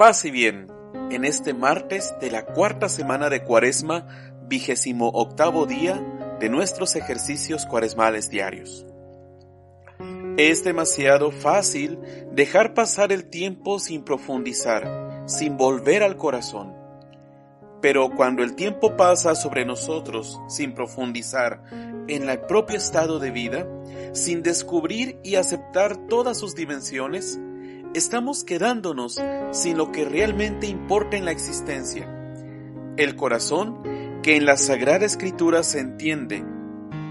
Paz y bien, en este martes de la cuarta semana de Cuaresma, 28º día de nuestros ejercicios cuaresmales diarios. Es demasiado fácil dejar pasar el tiempo sin profundizar, sin volver al corazón. Pero cuando el tiempo pasa sobre nosotros sin profundizar en el propio estado de vida, sin descubrir y aceptar todas sus dimensiones, estamos quedándonos sin lo que realmente importa en la existencia. El corazón, que en la Sagrada Escritura se entiende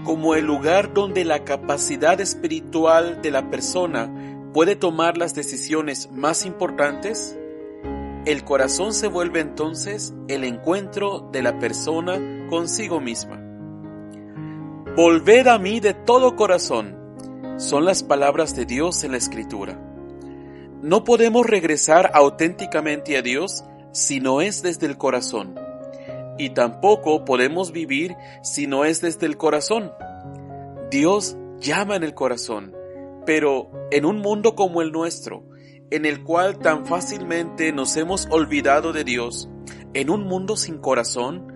como el lugar donde la capacidad espiritual de la persona puede tomar las decisiones más importantes, el corazón se vuelve entonces el encuentro de la persona consigo misma. Volved a mí de todo corazón, son las palabras de Dios en la Escritura. No podemos regresar auténticamente a Dios si no es desde el corazón, y tampoco podemos vivir si no es desde el corazón. Dios llama en el corazón, pero en un mundo como el nuestro, en el cual tan fácilmente nos hemos olvidado de Dios, en un mundo sin corazón,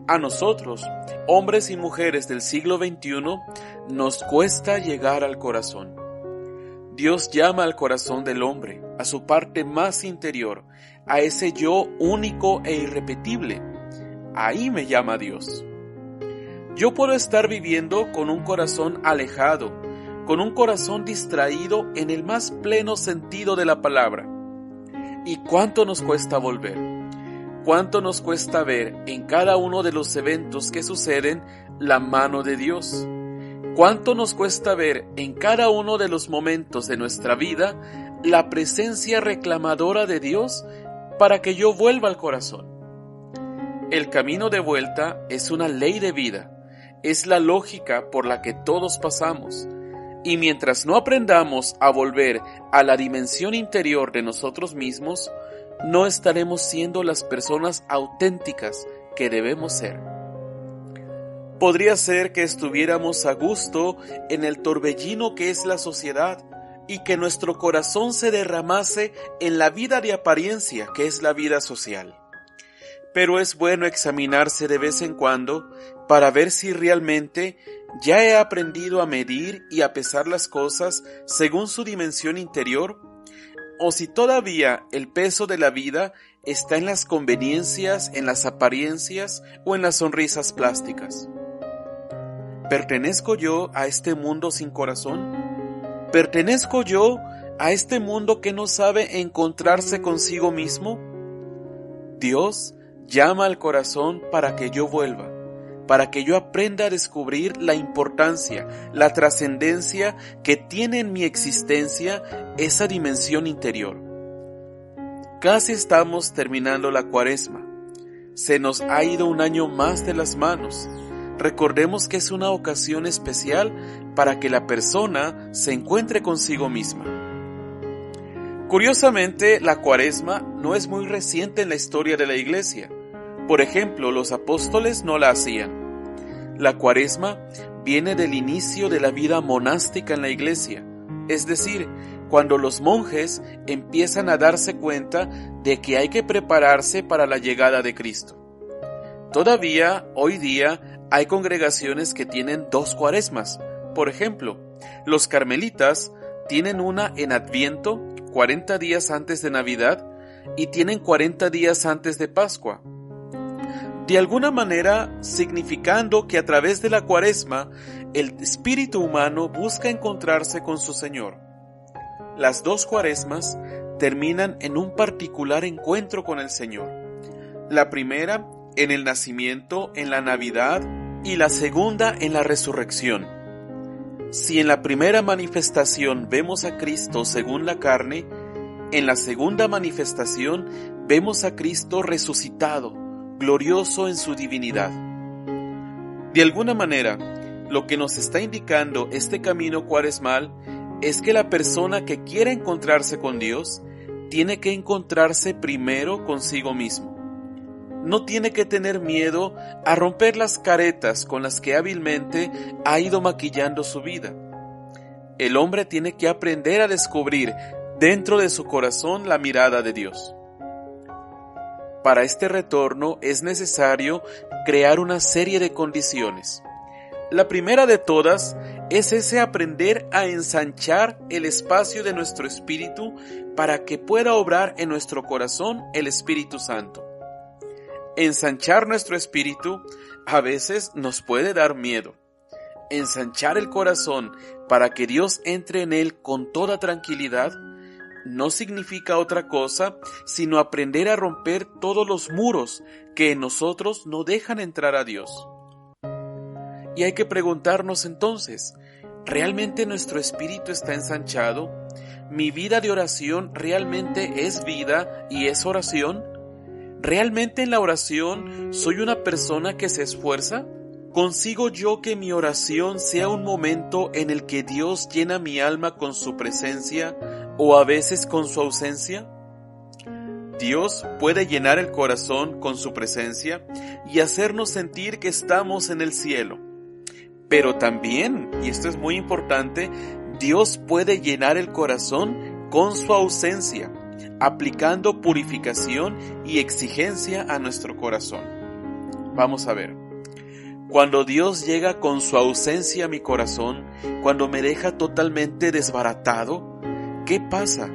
a nosotros, hombres y mujeres del siglo XXI, nos cuesta llegar al corazón. Dios llama al corazón del hombre, a su parte más interior, a ese yo único e irrepetible. Ahí me llama Dios. Yo puedo estar viviendo con un corazón alejado, con un corazón distraído en el más pleno sentido de la palabra. ¿Y cuánto nos cuesta volver? ¿Cuánto nos cuesta ver en cada uno de los eventos que suceden la mano de Dios? ¿Cuánto nos cuesta ver en cada uno de los momentos de nuestra vida la presencia reclamadora de Dios para que yo vuelva al corazón? El camino de vuelta es una ley de vida, es la lógica por la que todos pasamos, y mientras no aprendamos a volver a la dimensión interior de nosotros mismos, no estaremos siendo las personas auténticas que debemos ser. Podría ser que estuviéramos a gusto en el torbellino que es la sociedad y que nuestro corazón se derramase en la vida de apariencia que es la vida social. Pero es bueno examinarse de vez en cuando para ver si realmente ya he aprendido a medir y a pesar las cosas según su dimensión interior, o si todavía el peso de la vida está en las conveniencias, en las apariencias o en las sonrisas plásticas. ¿Pertenezco yo a este mundo sin corazón? ¿Pertenezco yo a este mundo que no sabe encontrarse consigo mismo? Dios llama al corazón para que yo vuelva, para que yo aprenda a descubrir la importancia, la trascendencia que tiene en mi existencia esa dimensión interior. Casi estamos terminando la Cuaresma. Se nos ha ido un año más de las manos. Recordemos que es una ocasión especial para que la persona se encuentre consigo misma. Curiosamente, la Cuaresma no es muy reciente en la historia de la Iglesia. Por ejemplo, los apóstoles no la hacían. La Cuaresma viene del inicio de la vida monástica en la Iglesia, es decir, cuando los monjes empiezan a darse cuenta de que hay que prepararse para la llegada de Cristo. Todavía, hoy día, hay congregaciones que tienen 2 Cuaresmas. Por ejemplo, los carmelitas tienen una en Adviento, 40 días antes de Navidad, y tienen 40 días antes de Pascua. De alguna manera, significando que a través de la Cuaresma, el espíritu humano busca encontrarse con su Señor. Las 2 Cuaresmas terminan en un particular encuentro con el Señor. La primera en el nacimiento, en la Navidad, y la segunda en la resurrección. Si en la primera manifestación vemos a Cristo según la carne, en la segunda manifestación vemos a Cristo resucitado, glorioso en su divinidad. De alguna manera, lo que nos está indicando este camino cuaresmal es que la persona que quiera encontrarse con Dios tiene que encontrarse primero consigo mismo. No tiene que tener miedo a romper las caretas con las que hábilmente ha ido maquillando su vida. El hombre tiene que aprender a descubrir dentro de su corazón la mirada de Dios. Para este retorno es necesario crear una serie de condiciones. La primera de todas es ese aprender a ensanchar el espacio de nuestro espíritu para que pueda obrar en nuestro corazón el Espíritu Santo. Ensanchar nuestro espíritu a veces nos puede dar miedo. Ensanchar el corazón para que Dios entre en él con toda tranquilidad no significa otra cosa sino aprender a romper todos los muros que en nosotros no dejan entrar a Dios. Y hay que preguntarnos entonces, ¿realmente nuestro espíritu está ensanchado? ¿Mi vida de oración realmente es vida y es oración? ¿Realmente en la oración soy una persona que se esfuerza? ¿Consigo yo que mi oración sea un momento en el que Dios llena mi alma con su presencia o a veces con su ausencia? Dios puede llenar el corazón con su presencia y hacernos sentir que estamos en el cielo. Pero también, y esto es muy importante, Dios puede llenar el corazón con su ausencia, aplicando purificación y exigencia a nuestro corazón. Vamos a ver. Cuando Dios llega con su ausencia a mi corazón, cuando me deja totalmente desbaratado, ¿qué pasa?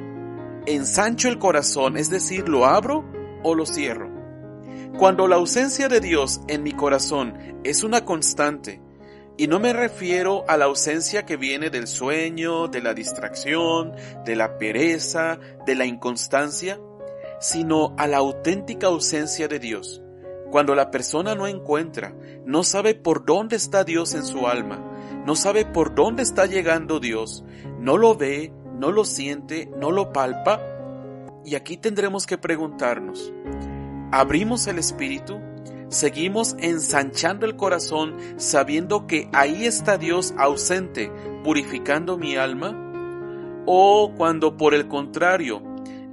¿Ensancho el corazón, es decir, lo abro o lo cierro? Cuando la ausencia de Dios en mi corazón es una constante, y no me refiero a la ausencia que viene del sueño, de la distracción, de la pereza, de la inconstancia, sino a la auténtica ausencia de Dios. Cuando la persona no encuentra, no sabe por dónde está Dios en su alma, no sabe por dónde está llegando Dios, no lo ve, no lo siente, no lo palpa, y aquí tendremos que preguntarnos, ¿abrimos el espíritu? ¿Seguimos ensanchando el corazón sabiendo que ahí está Dios ausente, purificando mi alma? ¿O cuando por el contrario,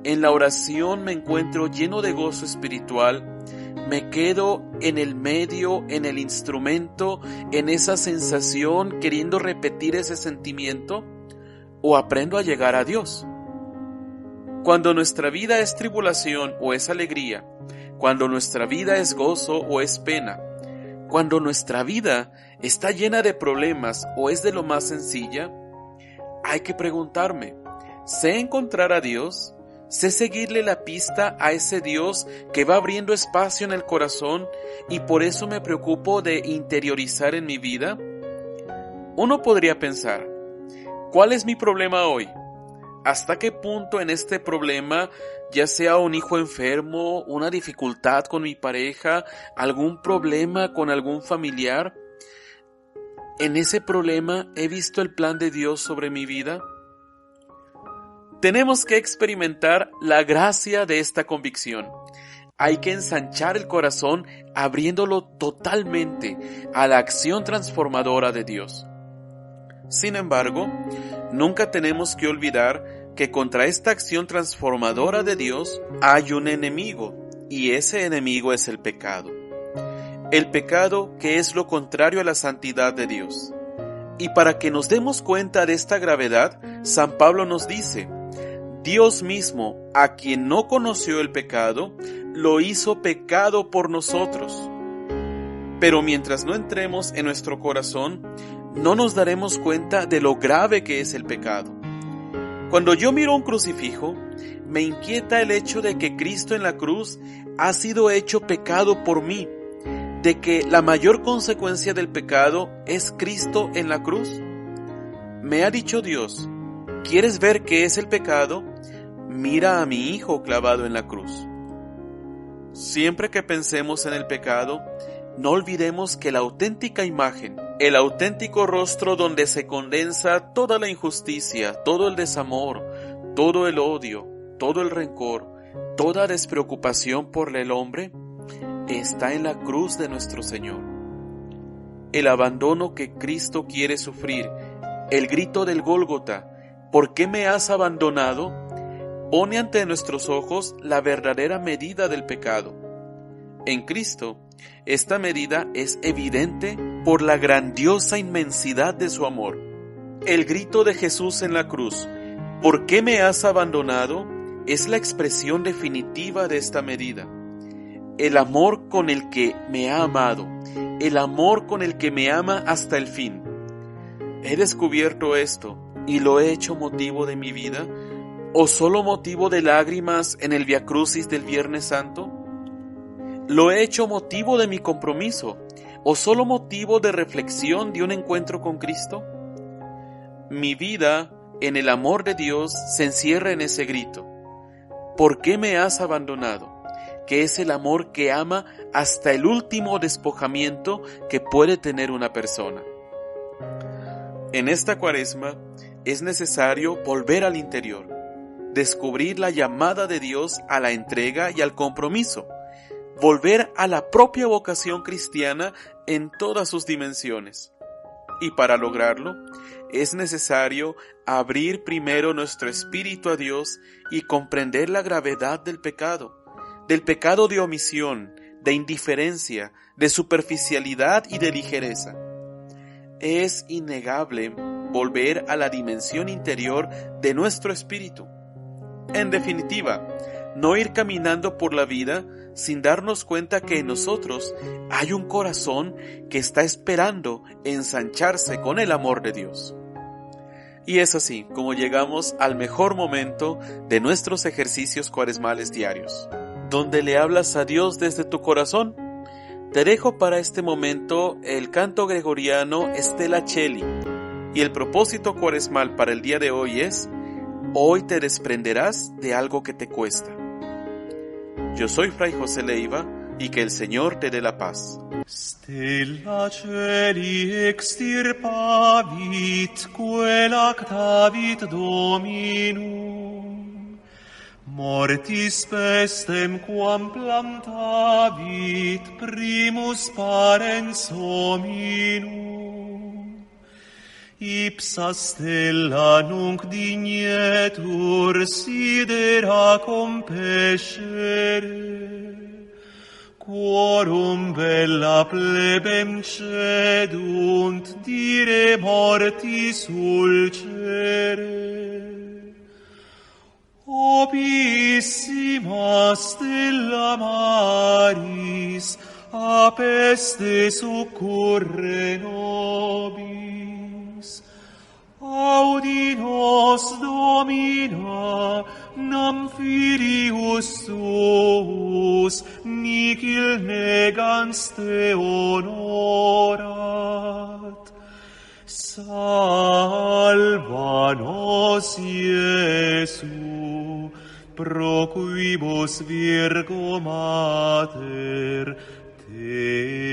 en la oración me encuentro lleno de gozo espiritual, me quedo en el medio, en el instrumento, en esa sensación, queriendo repetir ese sentimiento? ¿O aprendo a llegar a Dios? Cuando nuestra vida es tribulación o es alegría, cuando nuestra vida es gozo o es pena, cuando nuestra vida está llena de problemas o es de lo más sencilla, hay que preguntarme, ¿sé encontrar a Dios? ¿Sé seguirle la pista a ese Dios que va abriendo espacio en el corazón y por eso me preocupo de interiorizar en mi vida? Uno podría pensar, ¿cuál es mi problema hoy? ¿Hasta qué punto en este problema, ya sea un hijo enfermo, una dificultad con mi pareja, algún problema con algún familiar, en ese problema he visto el plan de Dios sobre mi vida? Tenemos que experimentar la gracia de esta convicción. Hay que ensanchar el corazón abriéndolo totalmente a la acción transformadora de Dios. Sin embargo, nunca tenemos que olvidar que contra esta acción transformadora de Dios hay un enemigo, y ese enemigo es el pecado. El pecado que es lo contrario a la santidad de Dios. Y para que nos demos cuenta de esta gravedad, San Pablo nos dice, Dios mismo, a quien no conoció el pecado, lo hizo pecado por nosotros. Pero mientras no entremos en nuestro corazón, no nos daremos cuenta de lo grave que es el pecado. Cuando yo miro un crucifijo, me inquieta el hecho de que Cristo en la cruz ha sido hecho pecado por mí, de que la mayor consecuencia del pecado es Cristo en la cruz. Me ha dicho Dios, ¿quieres ver qué es el pecado? Mira a mi Hijo clavado en la cruz. Siempre que pensemos en el pecado, no olvidemos que la auténtica imagen, el auténtico rostro donde se condensa toda la injusticia, todo el desamor, todo el odio, todo el rencor, toda despreocupación por el hombre, está en la cruz de nuestro Señor. El abandono que Cristo quiere sufrir, el grito del Gólgota, ¿por qué me has abandonado?, pone ante nuestros ojos la verdadera medida del pecado. En Cristo, esta medida es evidente por la grandiosa inmensidad de su amor. El grito de Jesús en la cruz, ¿por qué me has abandonado?, es la expresión definitiva de esta medida. el amor con el que me ha amado, el amor con el que me ama hasta el fin. ¿He descubierto esto y lo he hecho motivo de mi vida? ¿O solo motivo de lágrimas en el Viacrucis del Viernes Santo? ¿Lo he hecho motivo de mi compromiso? ¿O solo motivo de reflexión de un encuentro con Cristo? Mi vida en el amor de Dios se encierra en ese grito: ¿por qué me has abandonado? Que es el amor que ama hasta el último despojamiento que puede tener una persona. En esta Cuaresma es necesario volver al interior, descubrir la llamada de Dios a la entrega y al compromiso, volver a la propia vocación cristiana en todas sus dimensiones. Y para lograrlo, es necesario abrir primero nuestro espíritu a Dios y comprender la gravedad del pecado de omisión, de indiferencia, de superficialidad y de ligereza. Es innegable volver a la dimensión interior de nuestro espíritu. En definitiva, no ir caminando por la vida sin darnos cuenta que en nosotros hay un corazón que está esperando ensancharse con el amor de Dios. Y es así como llegamos al mejor momento de nuestros ejercicios cuaresmales diarios, donde le hablas a Dios desde tu corazón. Te dejo para este momento el canto gregoriano Stella Cheli, y el propósito cuaresmal para el día de hoy es: hoy te desprenderás de algo que te cuesta. Yo soy Fray José Leiva, y que el Señor te dé la paz. Stella Cheli extirpavit quelactavit Dominum, mortis pestem quam plantavit primus parens hominum. Ipsa stella nunc dignetur sidera compescere, quorum bella plebem cedunt dire mortis ulcere. Opissima stella maris, a peste succurre nobis. Audi nos, Domina, nam filius tuus, nicil negans te honorat. Salva nos, Iesu, pro quibus Virgo Mater te